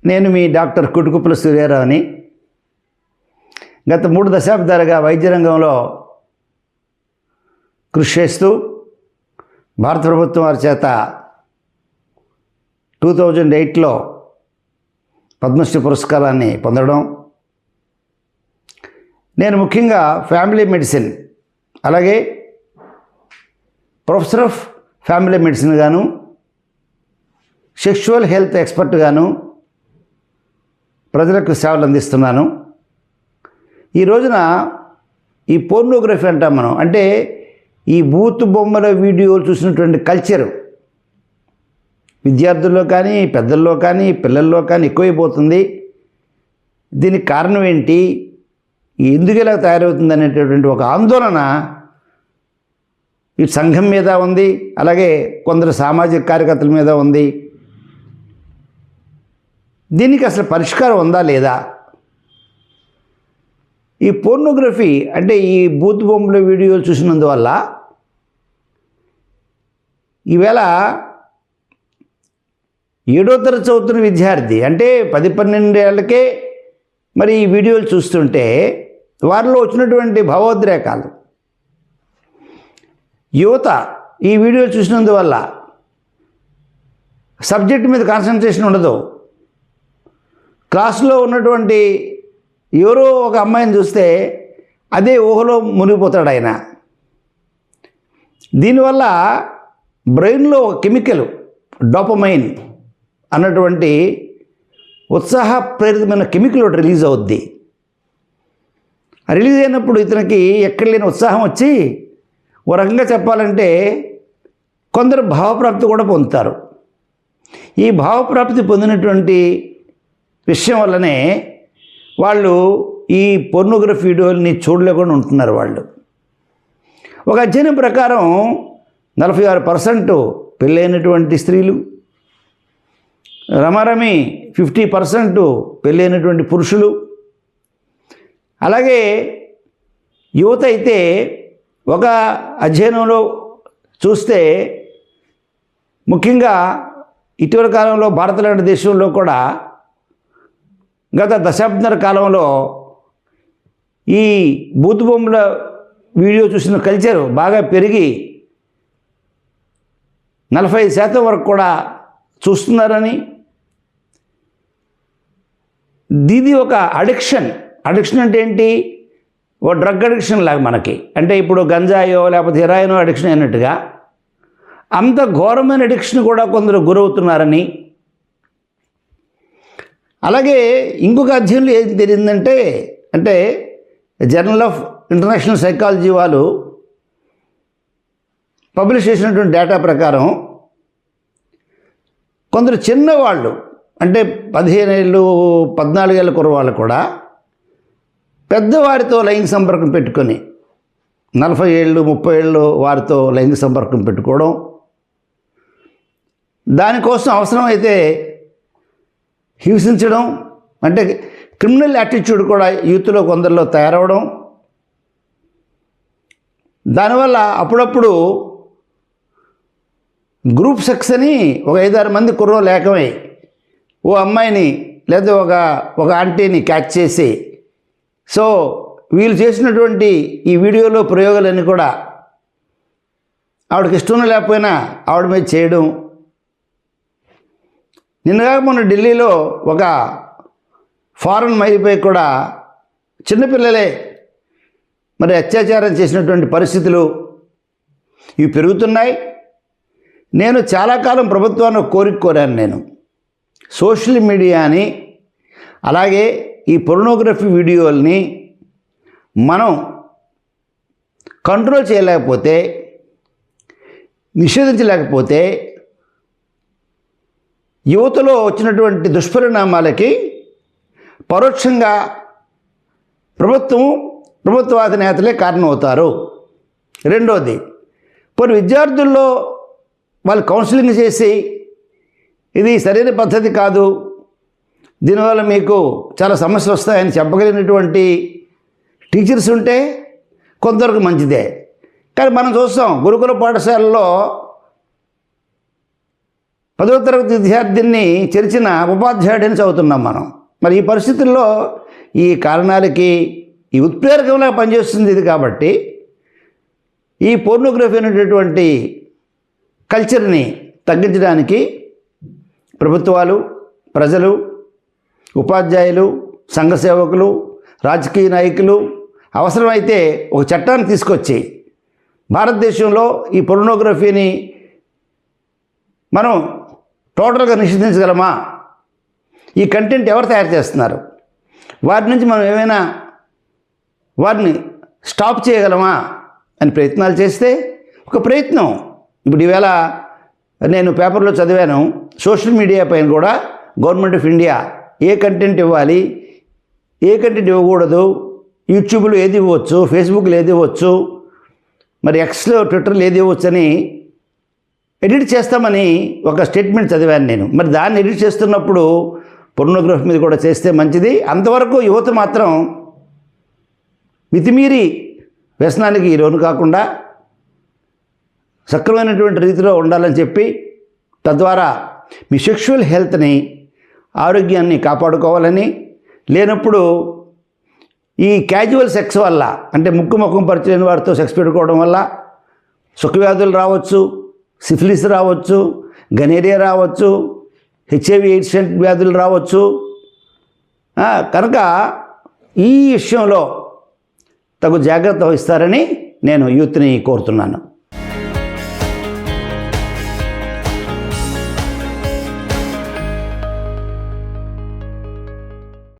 నేను మీ డాక్టర్ కుటుకుప్పల సూర్యారావుని. గత 3 దశాబ్దాలుగా వైద్య రంగంలో కృషి చేస్తూ భారత ప్రభుత్వం వారి చేత 2008లో పద్మశ్రీ పురస్కారాన్ని పొందడం, నేను ముఖ్యంగా ఫ్యామిలీ మెడిసిన్ అలాగే ప్రొఫెసర్ ఆఫ్ ఫ్యామిలీ మెడిసిన్ గాను, సెక్షువల్ హెల్త్ ఎక్స్పర్ట్ గాను ప్రజలకు సేవలు అందిస్తున్నాను. ఈ రోజున ఈ పోర్నోగ్రఫీ అంటాం మనం, అంటే ఈ బూతు బొమ్మల వీడియోలు చూసినటువంటి కల్చరు విద్యార్థుల్లో కానీ, పెద్దల్లో కానీ, పిల్లల్లో కానీ ఎక్కువైపోతుంది. దీనికి కారణం ఏంటి, ఎందుకు ఇలా తయారవుతుంది అనేటటువంటి ఒక ఆందోళన ఈ సంఘం మీద ఉంది, అలాగే కొందరు సామాజిక కార్యకర్తల మీద ఉంది. దీనికి అసలు పరిష్కారం ఉందా లేదా? ఈ పోర్నోగ్రఫీ అంటే ఈ బూత్ బొమ్మల వీడియోలు చూసినందువల్ల ఈవేళ 7వ తరగతి చదువుతున్న విద్యార్థి అంటే 10-12 ఏళ్ళకే మరి ఈ వీడియోలు చూస్తుంటే వారిలో వచ్చినటువంటి భావోద్రేకాలు, యువత ఈ వీడియోలు చూసినందువల్ల సబ్జెక్ట్ మీద కాన్సన్ట్రేషన్ ఉండదు. క్లాసులో ఉన్నటువంటి ఎవరో ఒక అమ్మాయిని చూస్తే అదే ఊహలో మునిగిపోతాడు ఆయన. దీనివల్ల బ్రెయిన్లో ఒక కెమికల్ డోపమైన్ అన్నటువంటి ఉత్సాహప్రేరితమైన కెమికల్ ఒకటి రిలీజ్ అవుద్ది. రిలీజ్ అయినప్పుడు ఇతనికి ఎక్కడ లేని ఉత్సాహం వచ్చి ఓ రకంగా చెప్పాలంటే కొందరు భావప్రాప్తి కూడా పొందుతారు. ఈ భావప్రాప్తి పొందినటువంటి విషయం వల్లనే వాళ్ళు ఈ పోర్నోగ్రఫీ వీడియోని చూడలేకుండా ఉంటున్నారు. వాళ్ళు ఒక అధ్యయనం ప్రకారం 46% పెళ్ళైనటువంటి స్త్రీలు, రమారమి 50% పెళ్ళైనటువంటి పురుషులు, అలాగే యువత అయితే ఒక అధ్యయనంలో చూస్తే ముఖ్యంగా ఇటీవల కాలంలో భారత లాంటి దేశంలో కూడా గత దశాబ్దాల కాలంలో ఈ బూతు బొమ్మల వీడియో చూసిన కల్చర్ బాగా పెరిగి 45% వరకు కూడా చూస్తున్నారని, దీది ఒక అడిక్షన్ అంటే ఏంటి, ఓ డ్రగ్ అడిక్షన్ లాగా మనకి, అంటే ఇప్పుడు గంజాయో లేకపోతే హెరాయినో అడిక్షన్ అయినట్టుగా అంత ఘోరమైన అడిక్షన్ కూడా కొందరు గురవుతున్నారని. అలాగే ఇంకొక అధ్యయనంలో ఏం తెలిసిందంటే, అంటే జర్నల్ ఆఫ్ ఇంటర్నేషనల్ సైకాలజీ వాళ్ళు పబ్లిష్ చేసినటువంటి డేటా ప్రకారం కొందరు చిన్నవాళ్ళు అంటే 15 ఏళ్ళు 14 ఏళ్ళ కుర్రవాళ్ళు కూడా పెద్దవారితో లైంగిక సంపర్కం పెట్టుకొని 40 ఏళ్ళు 30 ఏళ్ళు వారితో లైంగిక సంపర్కం పెట్టుకోవడం, దానికోసం అవసరమైతే హింసించడం, అంటే క్రిమినల్ యాటిట్యూడ్ కూడా యూత్లో కొందరిలో తయారవడం. దానివల్ల అప్పుడప్పుడు గ్రూప్ సెక్స్ అని ఒక 5-6 మంది కుర్రోళ్ళు ఏకమై ఓ అమ్మాయిని లేదా ఒక ఆంటీని క్యాచ్ చేసి, సో వీళ్ళు చేసినటువంటి ఈ వీడియోలో ప్రయోగాలన్నీ కూడా ఆవిడకి ఇష్టం లేకపోయినా ఆవిడ మీద చేయడం. నిన్నగా మొన్న ఢిల్లీలో ఒక ఫారెన్ మైలుపై కూడా చిన్నపిల్లలే మరి అత్యాచారం చేసినటువంటి పరిస్థితులు ఇవి పెరుగుతున్నాయి. నేను చాలా కాలం ప్రభుత్వాన్ని కోరాను. నేను సోషల్ మీడియాని అలాగే ఈ పోర్నోగ్రఫీ వీడియోల్ని మనం కంట్రోల్ చేయలేకపోతే, నిషేధించలేకపోతే యువతలో వచ్చినటువంటి దుష్పరిణామాలకి పరోక్షంగా ప్రభుత్వాధినేతలే కారణమవుతారు. రెండోది, కొన్ని విద్యార్థుల్లో వాళ్ళు కౌన్సిలింగ్ చేసి ఇది సరైన పద్ధతి కాదు, దీనివల్ల మీకు చాలా సమస్యలు వస్తాయని చెప్పగలిగినటువంటి టీచర్స్ ఉంటే కొంతవరకు మంచిదే. కానీ మనం చూస్తాం గురుకుల పాఠశాలలో 10వ తరగతి విద్యార్థిని చెరిచిన ఉపాధ్యాయుడిని చదువుతున్నాం మనం. మరి ఈ పరిస్థితుల్లో ఈ కారణాలకి ఈ ఉత్ప్రేరకంగా పనిచేస్తుంది ఇది. కాబట్టి ఈ పోర్నోగ్రఫీ అనేటటువంటి కల్చర్ని తగ్గించడానికి ప్రభుత్వాలు, ప్రజలు, ఉపాధ్యాయులు, సంఘ సేవకులు, రాజకీయ నాయకులు అవసరమైతే ఒక చట్టాన్ని తీసుకొచ్చి భారతదేశంలో ఈ పోర్నోగ్రఫీని మనం టోటల్గా నిషేధించగలమా? ఈ కంటెంట్ ఎవరు తయారు చేస్తున్నారు? వారి నుంచి మనం ఏమైనా వారిని స్టాప్ చేయగలమా అని ప్రయత్నాలు చేస్తే ఒక ప్రయత్నం. ఇప్పుడు ఈవేళ నేను పేపర్లో చదివాను, సోషల్ మీడియా పైన కూడా government of India A content ఇవ్వాలి, ఏ కంటెంట్ ఇవ్వకూడదు, యూట్యూబ్లో ఏది ఇవ్వచ్చు, ఫేస్బుక్లో ఏది ఇవ్వచ్చు, మరి ఎక్స్లో, ట్విట్టర్లో ఏది ఇవ్వచ్చు అని ఎడిట్ చేస్తామని ఒక స్టేట్మెంట్ చదివాను నేను. మరి దాన్ని ఎడిట్ చేస్తున్నప్పుడు పోర్నోగ్రఫీ మీద కూడా చేస్తే మంచిది. అంతవరకు యువత మాత్రం మితిమీరి వ్యసనానికి లోను కాకుండా సక్రమైనటువంటి రీతిలో ఉండాలని చెప్పి, తద్వారా మీ సెక్షువల్ హెల్త్ని, ఆరోగ్యాన్ని కాపాడుకోవాలని, లేనప్పుడు ఈ క్యాజువల్ సెక్స్ వల్ల, అంటే ముఖం పరిచయం వారితో సెక్స్ పెట్టుకోవడం వల్ల సుఖవ్యాధులు రావచ్చు, సిఫిలిస్ రావచ్చు, గనేరియా రావచ్చు, HIV AIDS వ్యాధులు రావచ్చు. కనుక ఈ విషయంలో తగు జాగ్రత్త వహిస్తారని నేను యూత్ని కోరుతున్నాను.